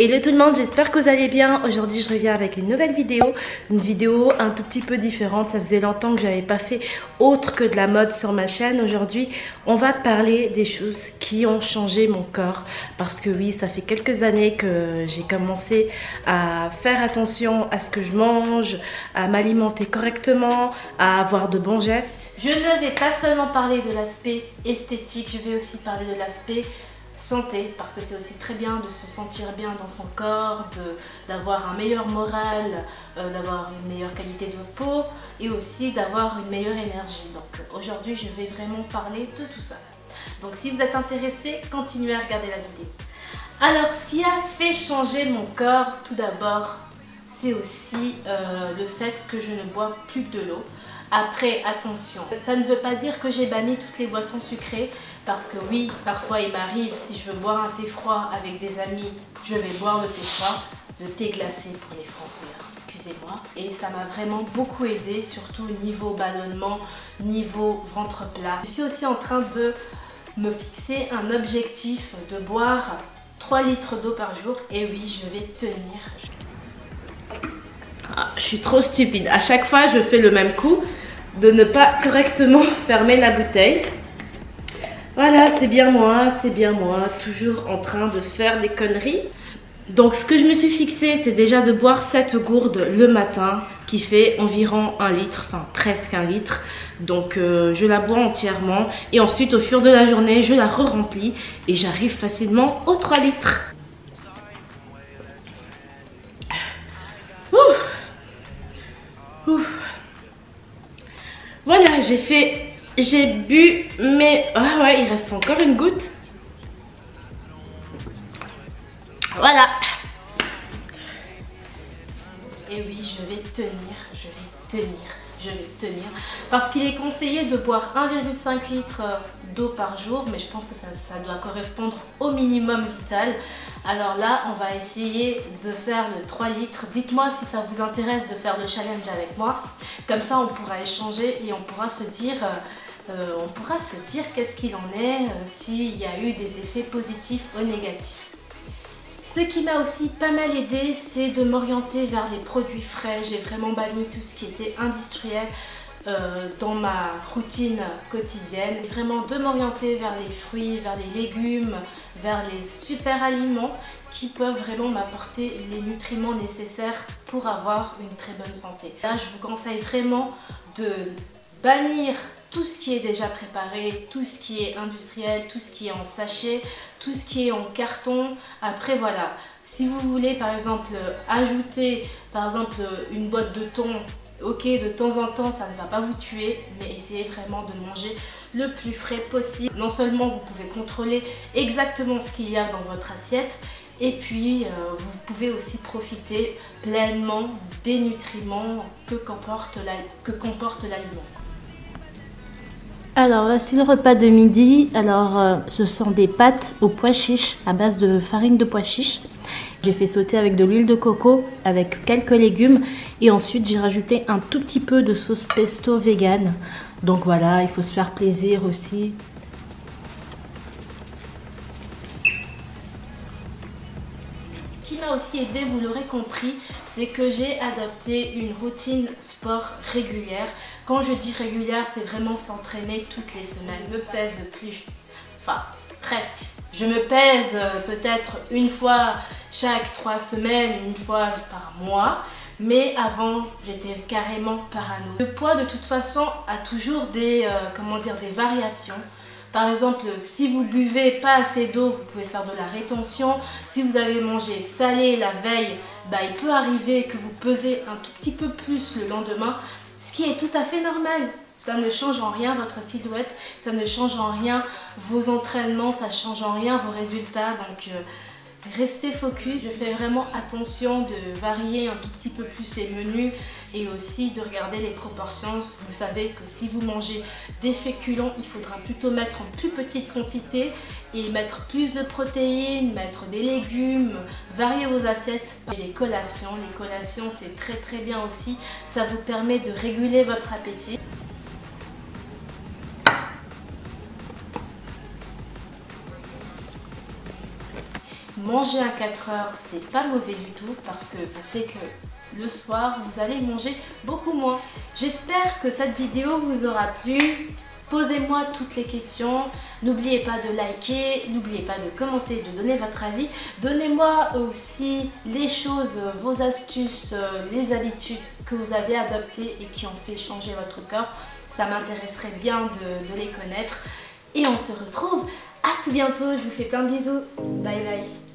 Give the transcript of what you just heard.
Hello tout le monde, j'espère que vous allez bien. Aujourd'hui je reviens avec une nouvelle vidéo. Une vidéo un tout petit peu différente. Ça faisait longtemps que je n'avais pas fait autre que de la mode sur ma chaîne. Aujourd'hui on va parler des choses qui ont changé mon corps. Parce que oui, ça fait quelques années que j'ai commencé à faire attention à ce que je mange, à m'alimenter correctement, à avoir de bons gestes. Je ne vais pas seulement parler de l'aspect esthétique, je vais aussi parler de l'aspect santé, parce que c'est aussi très bien de se sentir bien dans son corps, d'avoir un meilleur moral, d'avoir une meilleure qualité de peau et aussi d'avoir une meilleure énergie. Donc aujourd'hui je vais vraiment parler de tout ça. Donc si vous êtes intéressé, continuez à regarder la vidéo. Alors ce qui a fait changer mon corps, tout d'abord, c'est aussi le fait que je ne bois plus que de l'eau. Après, attention, ça ne veut pas dire que j'ai banni toutes les boissons sucrées, parce que oui, parfois il m'arrive, si je veux boire un thé froid avec des amis, je vais boire le thé froid, le thé glacé pour les Français, excusez-moi. Et ça m'a vraiment beaucoup aidé, surtout niveau ballonnement, niveau ventre plat. Je suis aussi en train de me fixer un objectif de boire 3 litres d'eau par jour, et oui, je vais tenir. Ah, je suis trop stupide, à chaque fois je fais le même coup de ne pas correctement fermer la bouteille. Voilà, c'est bien moi, toujours en train de faire des conneries. Donc ce que je me suis fixé, c'est déjà de boire cette gourde le matin, qui fait environ 1 litre, enfin presque 1 litre. Donc je la bois entièrement et ensuite au fur de la journée, je la re-remplis et j'arrive facilement aux 3 litres. Voilà, j'ai bu, mais ah ouais, il reste encore une goutte. Voilà. Et oui, je vais tenir. Parce qu'il est conseillé de boire 1,5 litre d'eau par jour, mais je pense que ça doit correspondre au minimum vital. Alors là, on va essayer de faire le 3 litres. Dites-moi si ça vous intéresse de faire le challenge avec moi. Comme ça, on pourra échanger et on pourra se dire qu'est-ce qu'il en est, s'il y a eu des effets positifs ou négatifs. Ce qui m'a aussi pas mal aidé, c'est de m'orienter vers les produits frais. J'ai vraiment banni tout ce qui était industriel dans ma routine quotidienne. Et vraiment de m'orienter vers les fruits, vers les légumes, vers les super aliments qui peuvent vraiment m'apporter les nutriments nécessaires pour avoir une très bonne santé. Là, je vous conseille vraiment de bannir tout ce qui est déjà préparé, tout ce qui est industriel, tout ce qui est en sachet, tout ce qui est en carton. Après voilà, si vous voulez par exemple ajouter par exemple une boîte de thon, ok, de temps en temps ça ne va pas vous tuer, mais essayez vraiment de manger le plus frais possible. Non seulement vous pouvez contrôler exactement ce qu'il y a dans votre assiette, et puis vous pouvez aussi profiter pleinement des nutriments que comporte l'aliment. Alors voici le repas de midi. Alors ce sont des pâtes aux pois chiches à base de farine de pois chiches. J'ai fait sauter avec de l'huile de coco, avec quelques légumes et ensuite j'ai rajouté un tout petit peu de sauce pesto vegan. Donc voilà, il faut se faire plaisir aussi. Ce qui m'a aussi aidé, vous l'aurez compris, c'est que j'ai adopté une routine sport régulière. Quand je dis régulière, c'est vraiment s'entraîner toutes les semaines. Je ne me pèse plus, enfin presque. Je me pèse peut-être une fois chaque 3 semaines, une fois par mois. Mais avant, j'étais carrément parano. Le poids de toute façon a toujours des variations. Par exemple, si vous buvez pas assez d'eau, vous pouvez faire de la rétention. Si vous avez mangé salé la veille, il peut arriver que vous pesez un tout petit peu plus le lendemain, ce qui est tout à fait normal. Ça ne change en rien votre silhouette, ça ne change en rien vos entraînements, ça ne change en rien vos résultats. Donc restez focus, je fais vraiment attention de varier un tout petit peu plus les menus et aussi de regarder les proportions. Vous savez que si vous mangez des féculents, il faudra plutôt mettre en plus petite quantité et mettre plus de protéines, mettre des légumes, varier vos assiettes. Et les collations c'est très très bien aussi, ça vous permet de réguler votre appétit. manger à 4 heures, c'est pas mauvais du tout parce que ça fait que le soir, vous allez manger beaucoup moins. J'espère que cette vidéo vous aura plu. Posez-moi toutes les questions. N'oubliez pas de liker, n'oubliez pas de commenter, de donner votre avis. Donnez-moi aussi les choses, vos astuces, les habitudes que vous avez adoptées et qui ont fait changer votre corps. Ça m'intéresserait bien de les connaître. Et on se retrouve à tout bientôt. Je vous fais plein de bisous. Bye bye.